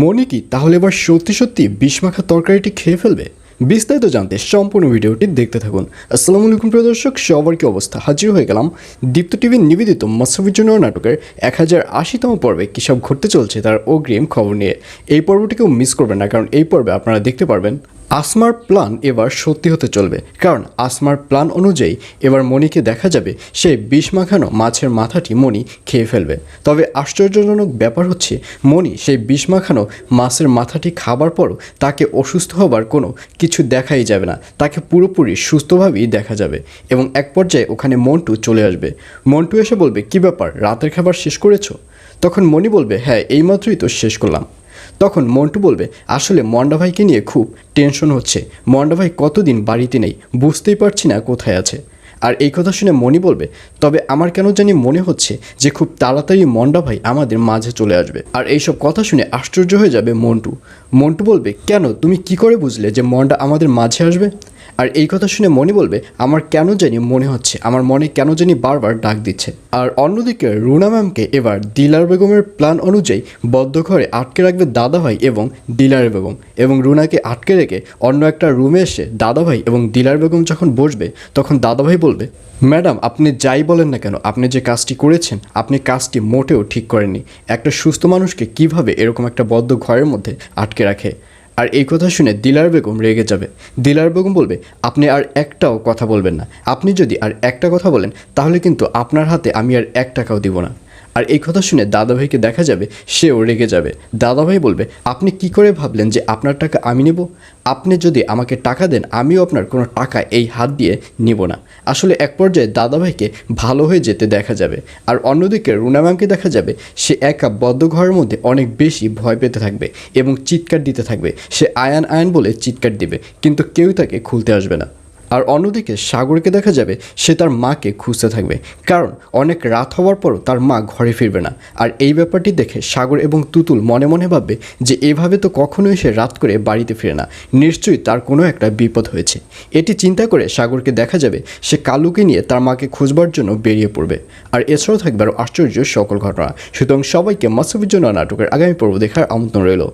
মনি কি তাহলে এবার সত্যি সত্যি বিষ মাখা তরকারিটি খেয়ে ফেলবে? বিস্তারিত জানতে সম্পূর্ণ ভিডিওটি দেখতে থাকুন। আসসালামু আলাইকুম প্রিয় দর্শক, সবার কি অবস্থা? হাজির হয়ে গেলাম দীপ্ত টিভির নিবেদিত মাশরাফি জুনিয়র নাটকের 1080তম পর্বে কী সব ঘটতে চলছে তার অগ্রিম খবর নিয়ে। এই পর্বটিকেও মিস করবেন না, কারণ এই পর্বে আপনারা দেখতে পারবেন আসমার প্ল্যান এবার সত্যি হতে চলবে। কারণ আসমার প্ল্যান অনুযায়ী এবার মনিকে দেখা যাবে সে বিষ মাখানো মাছের মাথাটি মনি খেয়ে ফেলবে। তবে আশ্চর্যজনক ব্যাপার হচ্ছে, মনি সেই বিষ মাখানো মাছের মাথাটি খাবার পরও তাকে অসুস্থ হবার কোনো কিছু দেখাই যাবে না, তাকে পুরোপুরি সুস্থভাবেই দেখা যাবে। এবং এক পর্যায়ে ওখানে মন্টু চলে আসবে। মন্টু এসে বলবে, কী ব্যাপার, রাতের খাবার শেষ করেছো? তখন মনি বলবে, হ্যাঁ এইমাত্রই তো শেষ করলাম। তখন মন্টু বলবে, আসলে মন্ডা ভাইকে নিয়ে খুব টেনশন হচ্ছে, মন্ডা ভাই কতদিন বাড়িতে নেই, বুঝতেই পারছি না কোথায় আছে। আর এই কথা শুনে মনি বলবে, তবে আমার কেন জানি মনে হচ্ছে যে খুব তাড়াতাড়ি মন্ডা ভাই আমাদের মাঝে চলে আসবে। আর এইসব কথা শুনে আশ্চর্য হয়ে যাবে মন্টু। মন্টু বলবে, কেন, তুমি কি করে বুঝলে যে মন্ডা আমাদের মাঝে আসবে? আর এই কথা শুনে মনি বলবে, আমার কেন জানি মনে হচ্ছে, আমার মনে কেন জানি বারবার ডাক দিচ্ছে। আর অন্যদিকে রুনা ম্যামকে এবার দিলার বেগমের প্ল্যান অনুযায়ী বদ্ধ ঘরে আটকে রাখবে দাদাভাই এবং দিলার বেগম, এবং রুনাকে আটকে রেখে অন্য একটা রুমে এসে দাদাভাই এবং দিলার বেগম যখন বসবে তখন দাদাভাই বলবে, ম্যাডাম আপনি যাই বলেন না কেন, আপনি যে কাজটি করেছেন আপনি কাজটি মোটেও ঠিক করেননি। একটা সুস্থ মানুষকে কিভাবে এরকম একটা বদ্ধ ঘরের মধ্যে আটকে রাখে? আর এই কথা শুনে দিলার বেগম রেগে যাবে। দিলার বেগম বলবে, আপনি আর একটাও কথা বলবেন না, আপনি যদি আর একটা কথা বলেন তাহলে কিন্তু আপনার হাতে আমি আর 1 টাকাও দিব না। আর এই কথা শুনে দাদাভাইকে দেখা যাবে সেও রেগে যাবে। দাদাভাই বলবে, আপনি কি করে ভাবলেন যে আপনার টাকা আমি নেব? আপনি যদি আমাকে টাকা দেন আমিও আপনার কোনো টাকা এই হাত দিয়ে নিব না। আসলে এক পর্যায়ে দাদাভাইকে ভালো হয়ে যেতে দেখা যাবে। আর অন্যদিকে রুনা ম্যামকে দেখা যাবে সে একা বদ্ধ ঘরের মধ্যে অনেক বেশি ভয় পেতে থাকবে এবং চিৎকার দিতে থাকবে। সে আয়ান আয়ান বলে চিৎকার দিবে, কিন্তু কেউই তাকে খুলতে আসবে না। আর অন্যদিকে সাগরকে দেখা যাবে সে তার মাকে খুঁজতে থাকবে, কারণ অনেক রাত হওয়ার পরও তার মা ঘরে ফিরবে না। আর এই ব্যাপারটি দেখে সাগর এবং তুতুল মনে মনে ভাববে যে এভাবে তো কখনোই সে রাত করে বাড়িতে ফিরে না, নিশ্চয়ই তার কোনো একটা বিপদ হয়েছে। এটি চিন্তা করে সাগরকে দেখা যাবে সে কালুকে নিয়ে তার মাকে খুঁজবার জন্য বেরিয়ে পড়বে। আর এছাড়াও থাকবে আরও আশ্চর্য সকল ঘটনা। সুতরাং সবাইকে মাশরাফি জুনিয়র নাটকের আগামী পর্ব দেখার আমন্ত্রণ রইল।